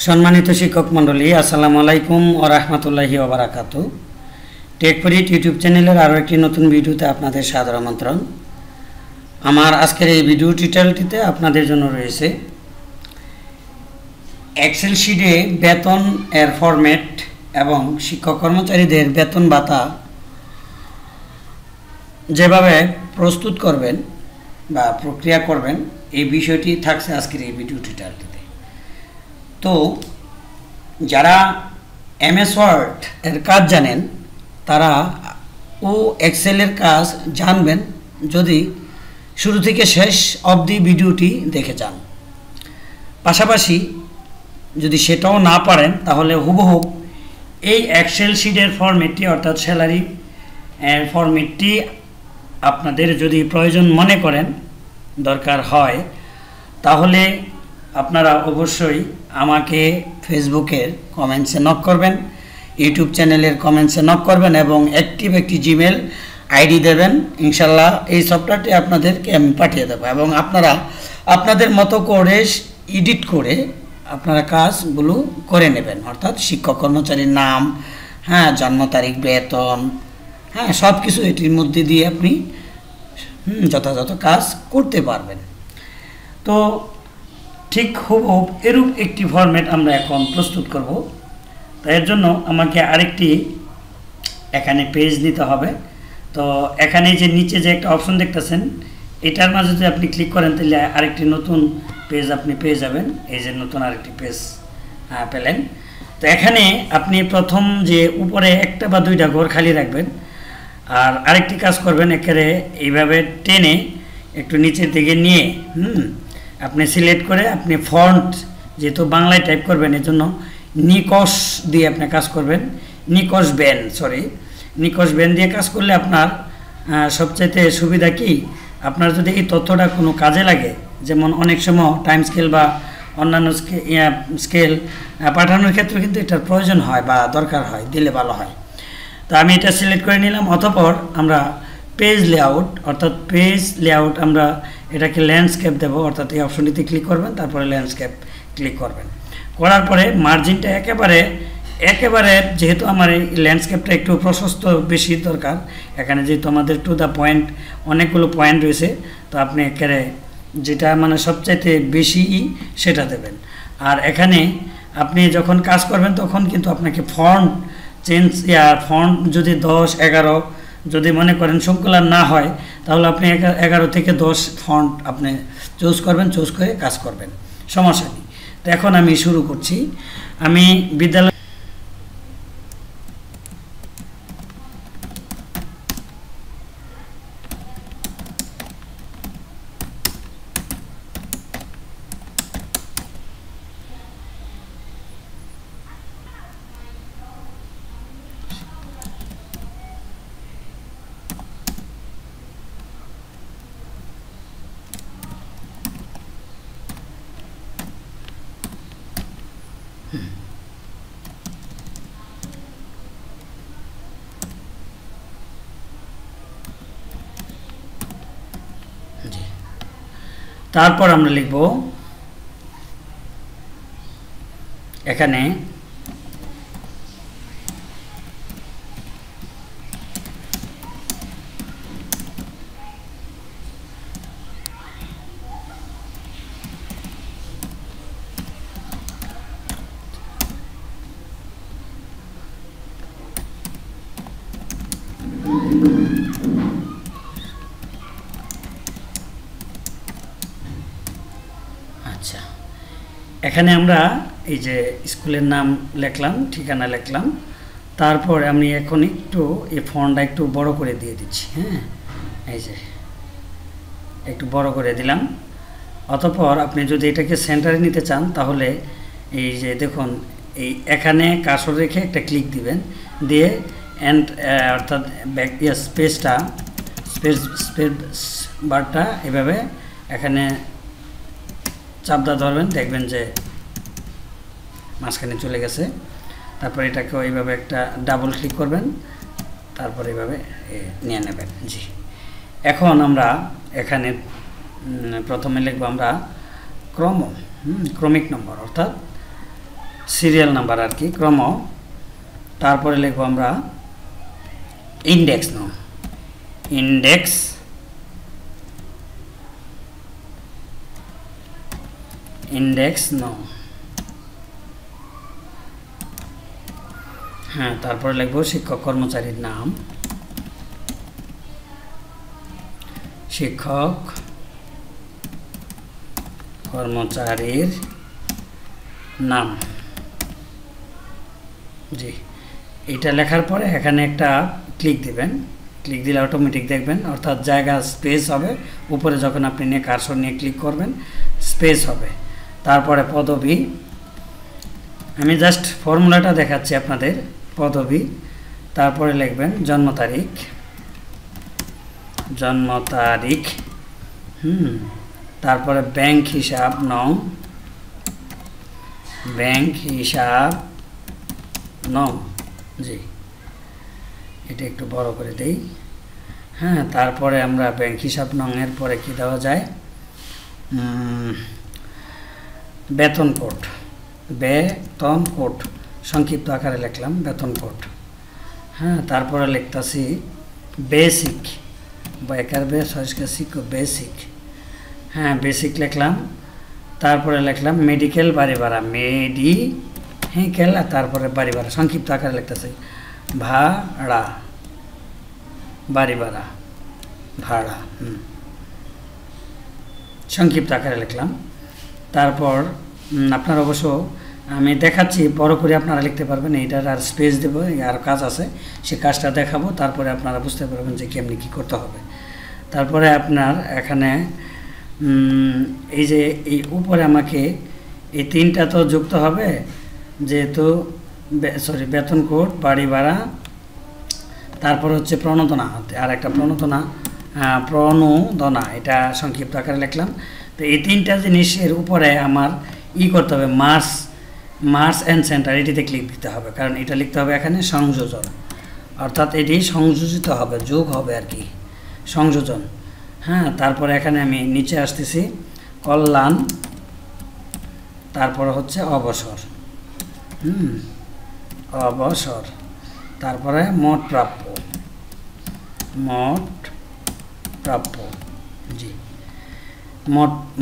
সম্মানিত শিক্ষক মণ্ডলী, আসসালামু আলাইকুম ওয়া রাহমাতুল্লাহি ওয়া বারাকাতুহু। টেকফরিট ইউটিউব চ্যানেলের আরও একটি নতুন ভিডিওতে আপনাদের সাদর আমন্ত্রণ। আমার আজকের এই ভিডিও টিউটোরিয়ালটিতে আপনাদের জন্য রয়েছে এক্সেল শিটে বেতন এর ফরম্যাট এবং শিক্ষক কর্মচারীদের বেতন ভাতা যেভাবে প্রস্তুত করবেন বা প্রক্রিয়া করবেন, এই বিষয়টি থাকছে আজকের এই ভিডিও টিউটোরিয়ালটিতে। তো যারা এমএস ওয়ার্ড এর কাজ জানেন তারা এক্সেলের কাজ জানবেন যদি শুরু থেকে শেষ অবধি ভিডিওটি দেখে যান। পাশাপাশি যদি সেটাও না পারেন তাহলে হুবহু এই এক্সেল শিটের ফরম্যাটটি অর্থাৎ স্যালারি ফরম্যাটটি আপনাদের যদি প্রয়োজন মনে করেন, দরকার হয়, তাহলে আপনারা অবশ্যই আমাকে ফেসবুকের কমেন্টসে নক করবেন, ইউটিউব চ্যানেলের কমেন্টসে নক করবেন এবং অ্যাক্টিভ একটি জিমেল আইডি দেবেন। ইনশাল্লাহ এই সফটওয়্যারটি আপনাদেরকে আমি পাঠিয়ে দেবো এবং আপনারা আপনাদের মতো করে এডিট করে আপনারা কাজগুলো করে নেবেন। অর্থাৎ শিক্ষক কর্মচারীর নাম, জন্ম তারিখ, বেতন, সব কিছু এটির মধ্যে দিয়ে আপনি যথাযথ কাজ করতে পারবেন। তো ঠিক হুবহু এরূপ একটি ফরম্যাট আমরা এখন প্রস্তুত করব। তাই এর জন্য আমাকে আরেকটি এখানে পেজ নিতে হবে। তো এখানে যে নিচে যে একটা অপশন দেখতেছেন, এটার মাঝে যদি আপনি ক্লিক করেন তাহলে আরেকটি নতুন পেজ আপনি পেয়ে যাবেন। এই যে নতুন আরেকটি পেজ পেলেন। তো এখানে আপনি প্রথম যে উপরে একটা বা দুইটা ঘর খালি রাখবেন আর আরেকটি কাজ করবেন, একেবারে এইভাবে টেনে একটু নিচের দিকে নিয়ে আপনি সিলেক্ট করে আপনি ফন্ট যেহেতু বাংলায় টাইপ করবেন এর জন্য নিকশ দিয়ে আপনি কাজ করবেন। নিকশ ব্যান দিয়ে কাজ করলে আপনার সবচাইতে সুবিধা কি, আপনার যদি এই তথ্যটা কোনো কাজে লাগে, যেমন অনেক সময় টাইম স্কেল বা অন্যান্য স্কেল পাঠানোর ক্ষেত্রে কিন্তু এটার প্রয়োজন হয় বা দরকার হয়, দিলে ভালো হয়। তো আমি এটা সিলেক্ট করে নিলাম। অতঃপর আমরা পেজ লেআউট আমরা এটাকে ল্যান্ডস্কেপ দেব, অর্থাৎ এই অপশনটিতে ক্লিক করবেন, তারপরে ল্যান্ডস্কেপ ক্লিক করবেন। করার পরে মার্জিনটা একেবারে যেহেতু আমার এই ল্যান্ডস্কেপটা একটু প্রশস্ত বেশি দরকার, এখানে যেহেতু আমাদের টু দ্য পয়েন্ট অনেকগুলো পয়েন্ট রয়েছে, তো আপনি একেবারে যেটা মানে সবচাইতে বেশি সেটা দেবেন। আর এখানে আপনি যখন কাজ করবেন তখন কিন্তু আপনাকে ফন্ট ফন্ট যদি 10-11 যদি মনে করেন সংকলন না হয় তাহলে আপনি 11 থেকে 10 ফন্ট আপনি চুজ করে কাজ করবেন, সমস্যা নেই। তো এখন আমি শুরু করছি। আমি বিদ্যালয় তারপর আমরা লিখব এখানে এখানে আমরা এই যে স্কুলের নাম লিখলাম, ঠিকানা লিখলাম, তারপর আমি এখন একটু এই ফন্টটা একটু বড় করে দিয়ে দিচ্ছি। এই যে একটু বড় করে দিলাম। অতঃপর আপনি যদি এটাকে সেন্টারে নিতে চান তাহলে এই যে দেখুন এই এখানে কার্সর রেখে একটা ক্লিক দিবেন, দিয়ে অর্থাৎ স্পেস বারটা এভাবে এখানে চাপদা ধরবেন, দেখবেন যে মাঝখানে চলে গেছে। তারপর এটাকে এইভাবে একটা ডাবল ক্লিক করবেন, তারপর এইভাবে নিয়ে নেবেন। জি, এখন আমরা এখানে প্রথমে লিখব আমরা ক্রমিক নম্বর, অর্থাৎ সিরিয়াল নাম্বার আর কি, ক্রম। তারপরে লিখব আমরা ইন্ডেক্স নং, ইন্ডেক্স ইন্ডেক্স নং। হ্যাঁ, তারপরে লিখব শিক্ষক কর্মচারীর নাম, শিক্ষক কর্মচারীর নাম। জি, এটা লেখার পরে এখানে একটা ক্লিক দিবেন। ক্লিক দিলে অটোমেটিক দেখবেন, অর্থাৎ জায়গা স্পেস হবে। উপরে যখন আপনি নিয়ে কার্সর নিয়ে ক্লিক করবেন স্পেস হবে। তারপরে পদবি, আমি জাস্ট ফর্মুলাটা দেখাচ্ছি আপনাদের। পদবি, তারপরে লিখবেন জন্ম তারিখ, জন্ম তারিখ। তারপরে ব্যাংক হিসাব নং, ব্যাংক হিসাব নং। জি, এটা একটু বড় করে দেই। হ্যাঁ, তারপরে আমরা ব্যাংক হিসাব নং এর পরে কি দেওয়া যায়, বেতন কোড, বেতন কোড সংক্ষিপ্ত আকারে লিখলাম বেতন কোড। হ্যাঁ, তারপরে লিখতেছি বেসিক, বেকার বেসিক। হ্যাঁ, বেসিক লিখলাম। তারপরে লিখলাম মেডিকেল বাড়ি ভাড়া, মেডিকেল, আর তারপরে বাড়ি ভাড়া সংক্ষিপ্ত আকারে লিখতেছি ভাড়া, বাড়ি ভাড়া, ভাড়া। সংক্ষিপ্ত আকারে লিখলাম। তারপর আপনার অবশ্য আমি দেখাচ্ছি, বড় করে আপনারা লিখতে পারবেন। এইটার আর স্পেস দেব, আর কাজ আছে, সে কাজটা দেখাবো। তারপরে আপনারা বুঝতে পারবেন যে কেমনি কী করতে হবে। তারপরে আপনার এখানে এই যে এই উপরে আমাকে এই তিনটা তো যুক্ত হবে, যেহেতু বেতন কোড, বাড়ি ভাড়া, তারপর হচ্ছে প্রণোদনা, আর একটা প্রণোদনা, এটা সংক্ষিপ্ত আকারে লিখলাম। তো এই তিনটা জিনিসের উপরে আমার করতে হবে, মার্স অ্যান্ড সেন্টার, এটিতে ক্লিক দিতে হবে। কারণ এটা লিখতে হবে এখানে সংযোজন, অর্থাৎ এটি সংযোজিত হবে, যোগ হবে আর কি, সংযোজন। হ্যাঁ, তারপরে এখানে আমি নিচে আসতেছি কল্যাণ, তারপরে হচ্ছে অবসর, অবসর। তারপরে মোট প্রাপ্য, মোট প্রাপ্য। জি,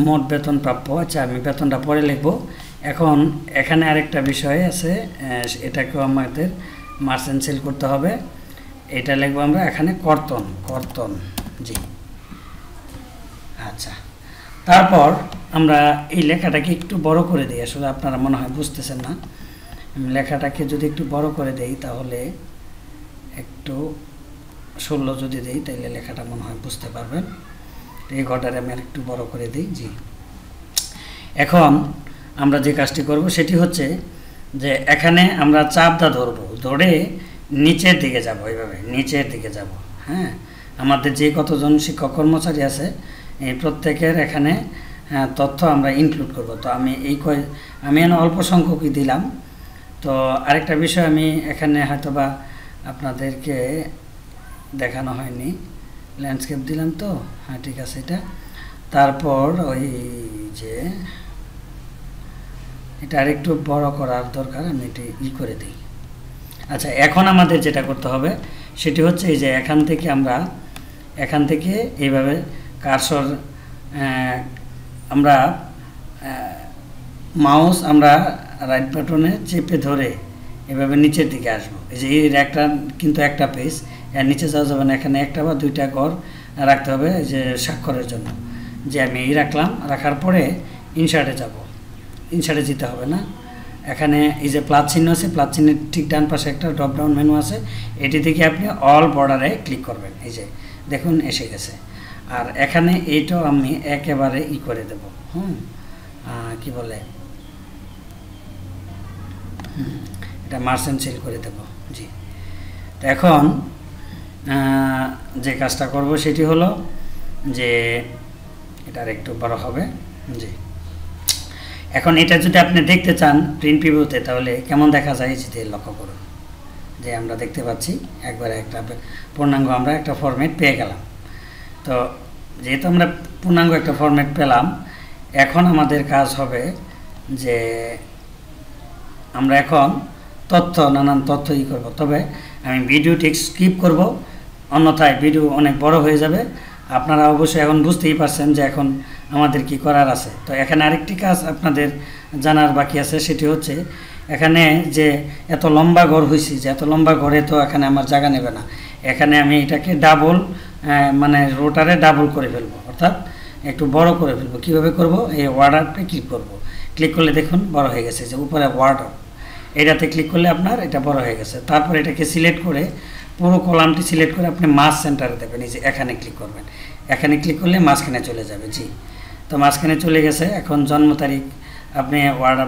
মোট বেতন প্রাপ্য। আচ্ছা, আমি বেতনটা পরে লিখব। এখন এখানে আরেকটা বিষয় আছে, এটাকেও আমাদের মার্চ এন্ড সেল করতে হবে। এটা লিখবো আমরা এখানে কর্তন, কর্তন। জি, আচ্ছা। তারপর আমরা এই লেখাটাকে একটু বড় করে দিই, আসলে আপনারা মনে হয় বুঝতেছেন না। লেখাটাকে যদি একটু বড় করে দেই, তাহলে একটু 16 যদি দেই, তাহলে লেখাটা মনে হয় বুঝতে পারবেন। এই ঘরটারে আমি একটু বড় করে দিই। জি, এখন আমরা যে কাজটি করব সেটি হচ্ছে যে এখানে আমরা চাপটা ধরবো, ধরে নিচের দিকে যাব, এইভাবে নিচের দিকে যাব। হ্যাঁ, আমাদের যে কতজন শিক্ষক কর্মচারী আছে এই প্রত্যেকের এখানে তথ্য আমরা ইনক্লুড করব। তো আমি আমি অল্প সংখ্যকই দিলাম। তো আরেকটা বিষয় আমি এখানে হয়তোবা আপনাদেরকে দেখানো হয়নি, ল্যান্ডস্কেপ দিলাম তো। হ্যাঁ, ঠিক আছে। এটা তারপর ওই যে এটা আরেকটু বড় করার দরকার, আমি এটি করে দিই। আচ্ছা, এখন আমাদের যেটা করতে হবে সেটি হচ্ছে এই যে এখান থেকে এইভাবে কার্সর, আমরা মাউস আমরা রাইট বাটনে চেপে ধরে এভাবে নিচের দিকে আসবো। এই যে এই একটা কিন্তু একটা পেজ, এর নিচে যাওয়া যাবে না। এখানে একটা বা দুইটা ঘর রাখতে হবে যে স্বাক্ষরের জন্য। যে আমি এই রাখলাম, রাখার পরে ইনসার্টে যাব। ইনসার্টে যেতে হবে না, এখানে এই যে প্লাস চিহ্ন আছে, প্লাস চিহ্নের ঠিক ডান পাশে একটা ড্রপ ডাউন মেনু আছে, এটি থেকে আপনি অল বর্ডারে ক্লিক করবেন। এই যে দেখুন এসে গেছে। আর এখানে এইটাও আমি একেবারে করে দেব, কি বলে, এটা মার্চ এন্ড সেল করে দেব। জি, তো এখন যে কাজটা করব সেটি হলো যে এটার একটু বড় হবে। জি, এখন এটা যদি আপনি দেখতে চান প্রিন্ট প্রিভিউতে, তাহলে কেমন দেখা যায় যেতে লক্ষ্য করুন। যে আমরা দেখতে পাচ্ছি একবারে একটা পূর্ণাঙ্গ আমরা একটা ফরম্যাট পেয়ে গেলাম। তো যেহেতু আমরা পূর্ণাঙ্গ একটা ফরম্যাট পেলাম, এখন আমাদের কাজ হবে যে আমরা এখন নানান তথ্য করব। তবে আমি ভিডিওটি স্কিপ করব, অন্যথায় ভিডিও অনেক বড় হয়ে যাবে। আপনারা অবশ্যই এখন বুঝতেই পারছেন যে এখন আমাদের কি করার আছে। তো এখানে আরেকটি কাজ আপনাদের জানার বাকি আছে, সেটি হচ্ছে এখানে যে এত লম্বা ঘর হয়েছে, যে এত লম্বা ঘরে তো এখানে আমার জায়গা নেবে না। এখানে আমি এটাকে ডাবল মানে রোটারে ডাবল করে ফেলবো, অর্থাৎ একটু বড় করে ফেলবো। কীভাবে করব? এই ওয়ার্ডারটা ক্লিক করব। ক্লিক করলে দেখুন বড় হয়ে গেছে, যে উপরে ওয়ার্ডার, এটাতে ক্লিক করলে আপনার এটা বড় হয়ে গেছে। তারপর এটাকে সিলেক্ট করে পুরো কলামটি সিলেক্ট করে আপনি মাঝ সেন্টারে দেবেন। এই যে এখানে ক্লিক করবেন, এখানে ক্লিক করলে মাঝখানে চলে যাবে। জি, তো মাঝখানে চলে গেছে। এখন জন্ম তারিখ আপনি ওয়ার্ড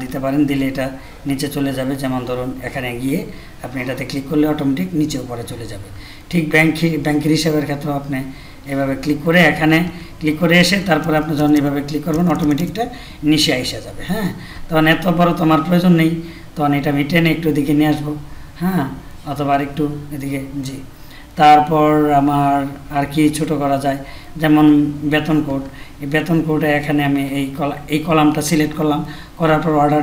দিতে পারেন, দিলে এটা নিচে চলে যাবে। যেমন ধরুন এখানে গিয়ে আপনি এটাতে ক্লিক করলে অটোমেটিক নিচে উপরে চলে যাবে। ঠিক ব্যাংকের হিসাবের ক্ষেত্রেও আপনি এভাবে ক্লিক করে এখানে ক্লিক করে এসে তারপরে আপনি যখন এভাবে ক্লিক করবেন অটোমেটিকটা নিচে এসে যাবে। হ্যাঁ, তখন এত বড় তো আমার প্রয়োজন নেই, তখন এটা আমি টেনে একটু দিকে নিয়ে আসবো। হ্যাঁ, অথবা আর একটু এদিকে। জি, তারপর আমার আর কি ছোট করা যায়, যেমন বেতন কোড। এই বেতন কোডে এখানে আমি এই কলামটা সিলেক্ট করলাম, করার পর অর্ডার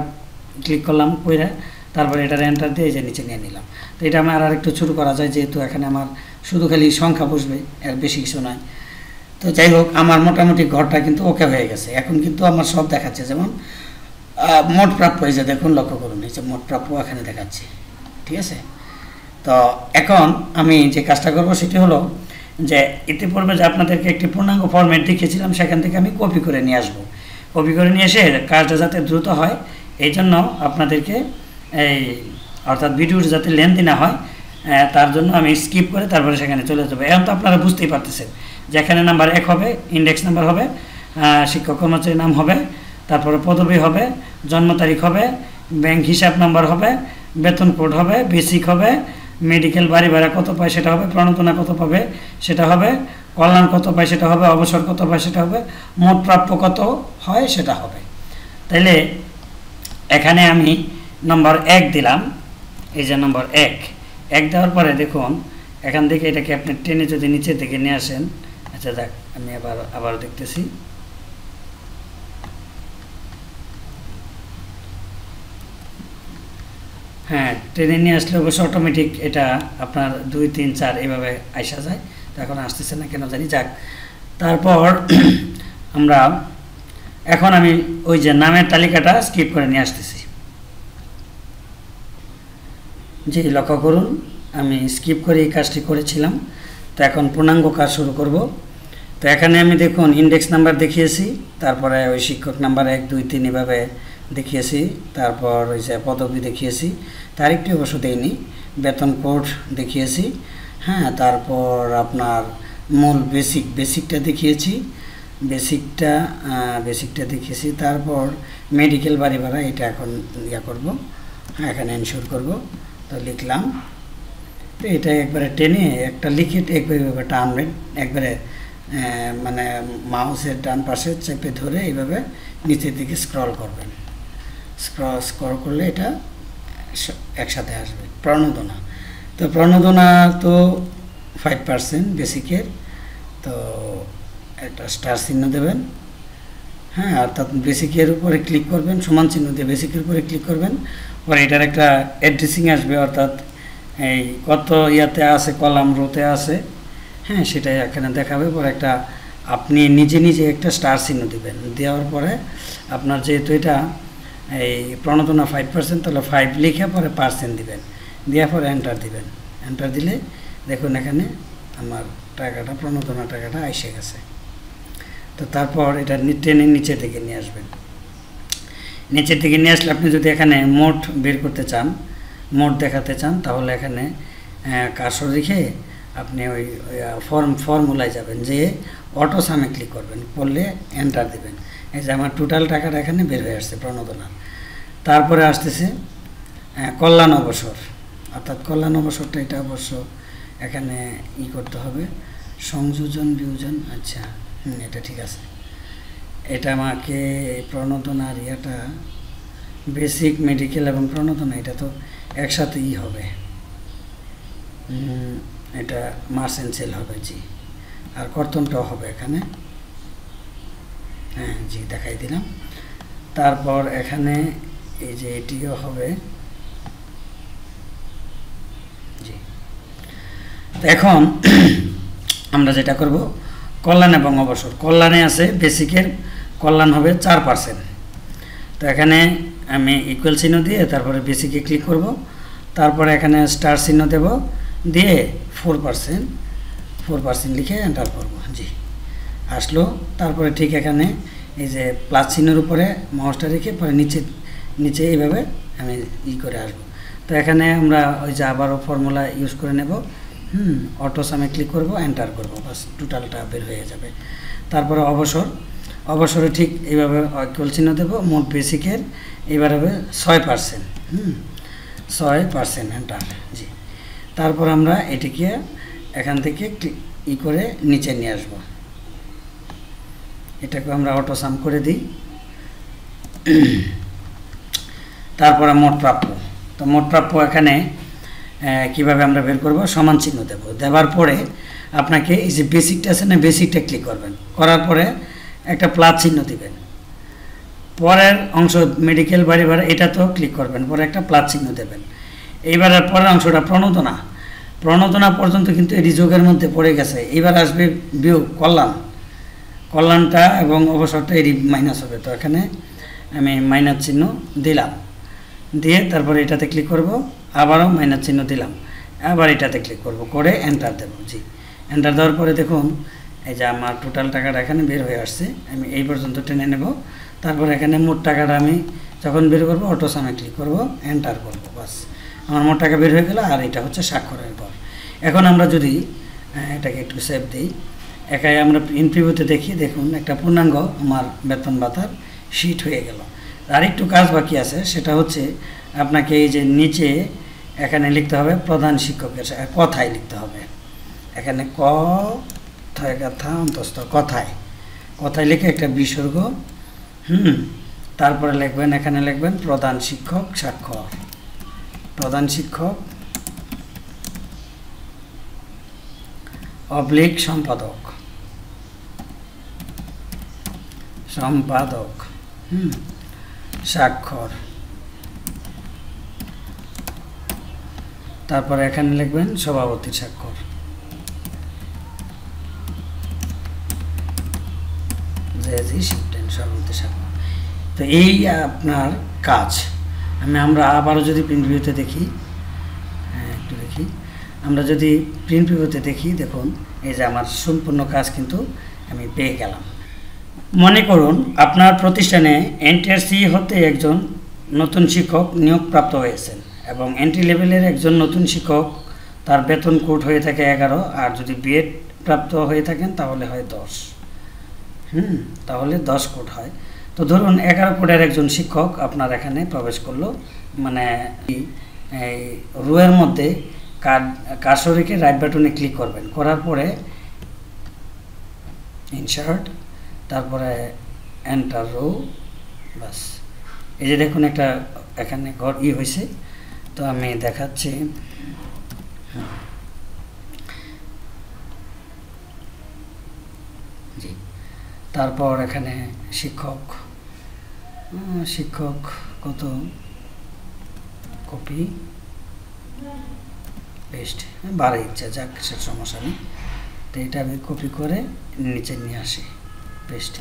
ক্লিক করলাম কইরা, তারপরে এটার এন্টার দিয়ে যে নিচে নিয়ে নিলাম। তো এটা আমার আর একটু ছোটো করা যায়, যেহেতু এখানে আমার শুধু খালি সংখ্যা বসবে, এর বেশি কিছু নয়। তো যাই হোক, আমার মোটামুটি ঘরটা কিন্তু ওকে হয়ে গেছে। এখন কিন্তু আমার সব দেখাচ্ছে, যেমন মোট প্রাপ্য, এই যে দেখুন, লক্ষ্য করুন, এই যে মোট প্রাপ্য এখানে দেখাচ্ছে। ঠিক আছে, তো এখন আমি যে কাজটা করব সেটি হলো যে ইতিপূর্বে যে আপনাদেরকে একটি পূর্ণাঙ্গ ফরম্যাট দেখিয়েছিলাম, সেখান থেকে আমি কপি করে নিয়ে আসবো। কপি করে নিয়ে এসে কাজটা যাতে দ্রুত হয়, এই জন্য আপনাদেরকে অর্থাৎ ভিডিওটা যাতে লেন্থি না হয়, তার জন্য আমি স্কিপ করে তারপরে সেখানে চলে যাবো। এখন তো আপনারা বুঝতেই পারতেছেন যে এখানে নাম্বার 1 হবে, ইন্ডেক্স নাম্বার হবে, শিক্ষক কর্মচারীর নাম হবে, তারপরে পদবি হবে, জন্ম তারিখ হবে, ব্যাংক হিসাব নাম্বার হবে, বেতন কোড হবে, বেসিক হবে, মেডিকেল বাড়ি ভাড়া কত পায় সেটা হবে, প্রণোদনা কত পাবে সেটা হবে, কল্যাণ কত পায় সেটা হবে, অবসর কত পায় সেটা হবে, মোট প্রাপ্য কত হয় সেটা হবে। তাইলে এখানে আমি নম্বর 1 দিলাম। এই যে নম্বর 1 দেওয়ার পরে দেখুন এখান থেকে এটাকে আপনি টেনে যদি নিচের দিকে নিয়ে আসেন। আচ্ছা দেখ, আমি আবার দেখতেছি। হ্যাঁ, টেনে নিয়ে আসলে অবশ্য অটোমেটিক এটা আপনার 2, 3, 4 এইভাবে আসা যায়। তো এখন আসতেছে না কেন জানি। যাক, তারপর এখন আমি ওই যে নামের তালিকাটা স্কিপ করে নিয়ে আসতেছি। জি, লক্ষ্য করুন, আমি স্কিপ করে এই কাজটি করেছিলাম। তো এখন পূর্ণাঙ্গ কাজ শুরু করব। তো এখানে আমি দেখুন ইন্ডেক্স নাম্বার দেখিয়েছি, তারপরে ওই শিক্ষক নাম্বার 1, 2, 3 এভাবে দেখিয়েছি, তারপর ওই যে পদবি দেখিয়েছি, তার একটি অবশ্য দেইনি, বেতন কোড দেখিয়েছি। হ্যাঁ, তারপর আপনার মূল বেসিকটা দেখিয়েছি, বেসিকটা দেখিয়েছি। তারপর মেডিকেল বাড়ি ভাড়া, এটা এখন করব। হ্যাঁ, এখানে এনশিওর করব। তো লিখলাম, তো এটা একবারে টেনে একটা লিখে একবারে টানবেন, একবারে মানে মাউসের ডান পাশে চেপে ধরে এইভাবে নিচের দিকে স্ক্রল করবেন। স্ক্রল করলে এটা একসাথে আসবে। প্রণোদনা, তো প্রণোদনা তো 5% বেসিকের, তো একটা স্টার চিহ্ন দেবেন। হ্যাঁ, অর্থাৎ বেসিকের উপরে ক্লিক করবেন, সমান চিহ্ন দিয়ে বেসিকের উপরে ক্লিক করবেন। পরে এটার একটা অ্যাড্রেসিং আসবে, অর্থাৎ এই কত ইয়াতে আছে, কলাম রোতে আছে। হ্যাঁ, সেটাই এখানে দেখাবে। পরে একটা আপনি নিজে একটা স্টার চিহ্ন দিবেন। দেওয়ার পরে আপনার যেহেতু এটা এই প্রণোদনা 5%, তাহলে 5 লিখে পরে % দিবেন। দেওয়ার পরে এন্টার দিবেন। এন্টার দিলে দেখুন এখানে আমার টাকাটা, প্রণোদনা টাকাটা এসে গেছে। তো তারপর এটা টেনে নিচের দিকে নিয়ে আসবেন। নিচের দিকে নিয়ে আসলে আপনি যদি এখানে মোট বের করতে চান, মোট দেখাতে চান, তাহলে এখানে কার্সর রেখে আপনি ওই ফর্মুলায় যাবেন, যে অটো সামে ক্লিক করবেন, করলে এন্টার দিবেন। এই যে আমার টোটাল টাকাটা এখানে বের হয়ে আসছে প্রণোদনার। তারপরে আসতেছে কল্যাণ অবসর, অর্থাৎ কল্যাণ অবসরটা এটা অবশ্য এখানে করতে হবে, সংযোজন বিয়োজন। আচ্ছা, এটা ঠিক আছে। এটা আমাকে প্রণোদনার ইয়েটা বেসিক, মেডিকেল এবং প্রণোদনা এটা তো একসাথে হবে। এটা মার্চেন্ট সেল হবে। জি, আর কর্তনটাও হবে এখানে। হ্যাঁ, জি, দেখাই দিলাম। তারপর এখানে এই যে এটিও হবে। জি, তো এখন আমরা যেটা করব, কল্যাণ এবং অবসর। কল্যাণে আছে বেসিকের কল্যাণ হবে 4%। তো এখানে আমি ইকুয়াল চিহ্ন দিয়ে তারপরে বেসিকে ক্লিক করব, তারপরে এখানে স্টার চিহ্ন দেব, দিয়ে 4% লিখে এন্টার করব। জি, আসলো। তারপরে ঠিক এখানে এই যে প্লাস চিহ্নের উপরে মাউসটা রেখে পরে নিচে এইভাবে আমি করে আসবো। তো এখানে আমরা ওই যে আবারও ফর্মুলা ইউজ করে নেব। অটো সামে ক্লিক করব, এন্টার করব, বাস টোটালটা বের হয়ে যাবে। তারপরে অবসরে ঠিক এইভাবে ইকুয়াল চিহ্ন দেব, মোট বেসিকের এবার হবে 6%। 6% এন্টার। জি, তারপর আমরা এটিকে এখান থেকে করে নিচে নিয়ে আসব। এটাকে আমরা অটো সাম করে দিই। তারপরে মোট প্রাপ্য। তো মোট প্রাপ্য এখানে কিভাবে আমরা বের করব, সমান চিহ্ন দেব। দেওয়ার পরে আপনাকে এই যে বেসিকটা আছে না, বেসিকটা ক্লিক করবেন, করার পরে একটা প্লাস চিহ্ন দিবেন। পরের অংশ মেডিকেল বাড়ি ভাড়া, এটা তো ক্লিক করবেন, পরে একটা প্লাস চিহ্ন দেবেন। এইবার পরের অংশটা প্রণোদনা পর্যন্ত কিন্তু এটি যোগের মধ্যে পড়ে গেছে। এবার আসবে বিয়োগ, কল্যাণটা এবং অবসরটা এটি মাইনাস হবে। তো এখানে আমি মাইনাস চিহ্ন দিলাম, দিয়ে তারপরে এটাতে ক্লিক করব, আবারও মাইনাস চিহ্ন দিলাম, আবার এটাতে ক্লিক করব, করে এন্টার দেব। জি, এন্টার দেওয়ার পরে দেখুন এই যে আমার টোটাল টাকাটা এখানে বের হয়ে আসছে। আমি এই পর্যন্ত টেনে নেব, তারপর এখানে মোট টাকাটা আমি যখন বের করব অটো সামে ক্লিক করব, এন্টার করব, বাস আমার মোট টাকা বের হয়ে গেল। আর এটা হচ্ছে স্বাক্ষরের ঘর। এখন আমরা যদি এটাকে একটু সেভ দিই, একাই আমরা ইন প্রিভিউতে দেখি, দেখুন একটা পূর্ণাঙ্গ আমার বেতন ভাতার শিট হয়ে গেল। আর একটু কাজ বাকি আছে, সেটা হচ্ছে আপনাকে এই যে নিচে এখানে লিখতে হবে প্রধান শিক্ষকের কথায় লিখতে হবে। এখানে কথায় লিখে একটা বিসর্গ, তারপরে লিখবেন, এখানে লিখবেন প্রধান শিক্ষক স্বাক্ষর, প্রধান শিক্ষক অবলিক সম্পাদক স্বাক্ষর, তারপরে এখানে লিখবেন সভাপতির স্বাক্ষর। সভাপতির স্বাক্ষর। তো এই আপনার কাজ। আমরা আবারও যদি প্রিন্ট ভিউতে দেখি, একটু দেখি, আমরা যদি প্রিন্ট ভিউতে দেখি, দেখুন এই যে আমার সম্পূর্ণ কাজ কিন্তু আমি পেয়ে গেলাম। মনে করুন আপনার প্রতিষ্ঠানে এনটিআরসি হতে একজন নতুন শিক্ষক নিয়োগপ্রাপ্ত হয়েছেন এবং এন্ট্রি লেভেলের একজন নতুন শিক্ষক, তার বেতন কোড হয়ে থাকে 11, আর যদি বিএড প্রাপ্ত হয়ে থাকেন তাহলে হয় 10। তাহলে 10 কোড হয়। তো ধরুন 11 কোডের একজন শিক্ষক আপনার এখানে প্রবেশ করলো, মানে এই রোয়ের মধ্যে কার্সর রেখে রাইট বাটনে ক্লিক করবেন, করার পরে ইনসার্ট, তারপরে এন্টার রো, বাস এই যে দেখুন একটা এখানে ঘর হয়েছে। তো আমি দেখাচ্ছি, জি, তারপর এখানে শিক্ষক কত কপি পেস্ট বাড়ে ইচ্ছা, যাক সে সমস্যা নেই। তো এটা আমি কপি করে নিচে নিয়ে আসি, পেস্ট।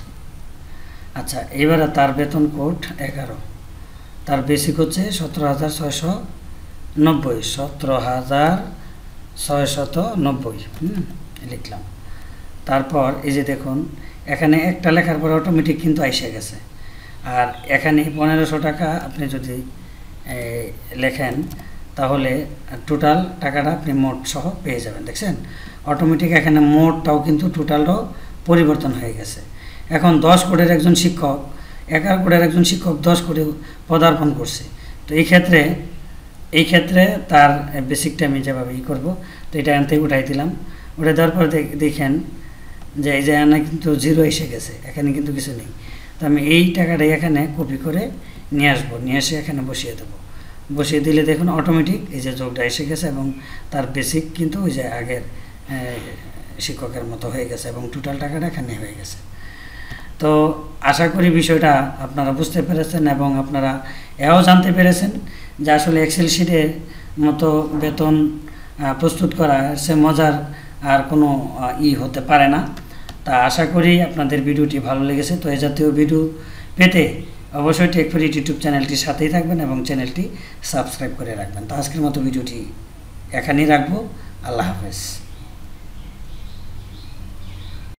আচ্ছা, এবারে তার বেতন কোড 11, তার বেসিক হচ্ছে 17,690, 17,690 লিখলাম। তারপর এই যে দেখুন এখানে একটা লেখার পর অটোমেটিক কিন্তু এসে গেছে। আর এখানে 1500 টাকা আপনি যদি লেখেন তাহলে টোটাল টাকাটা আপনি মোট সহ পেয়ে যাবেন। দেখছেন অটোমেটিক এখানে মোটটাও কিন্তু টোটালটাও পরিবর্তন হয়ে গেছে। এখন 10 কোডের একজন শিক্ষক, 11 কোডের একজন শিক্ষক 10 কোডে পদার্পণ করছে। তো এই ক্ষেত্রে তার বেসিকটা আমি যেভাবে করবো, তো এটা আনতে উঠাই দিলাম। উঠে দেওয়ার পর দেখেন যে এই যে এখানে কিন্তু 0 এসে গেছে, এখানে কিন্তু কিছু নেই। তো আমি এই টাকাটাই এখানে কপি করে নিয়ে আসবো, নিয়ে এসে এখানে বসিয়ে দেবো। বসিয়ে দিলে দেখুন অটোমেটিক এই যে যোগটা এসে গেছে এবং তার বেসিক কিন্তু ওই যে আগের শিক্ষকের মতো হয়ে গেছে এবং টোটাল টাকাটা এখানে হয়ে গেছে। তো আশা করি বিষয়টা আপনারা বুঝতে পেরেছেন এবং আপনারা এও জানতে পেরেছেন যে আসলে এক্সেল শিটের মতো বেতন প্রস্তুত করা সে মজার আর কোনো হতে পারে না। তা আশা করি আপনাদের ভিডিওটি ভালো লেগেছে। তো এই জাতীয় ভিডিও পেতে অবশ্যই টেকফিট ইউটিউব চ্যানেলটির সাথেই থাকবেন এবং চ্যানেলটি সাবস্ক্রাইব করে রাখবেন। তো আজকের মতো ভিডিওটি এখানেই রাখবো। আল্লাহ হাফেজ।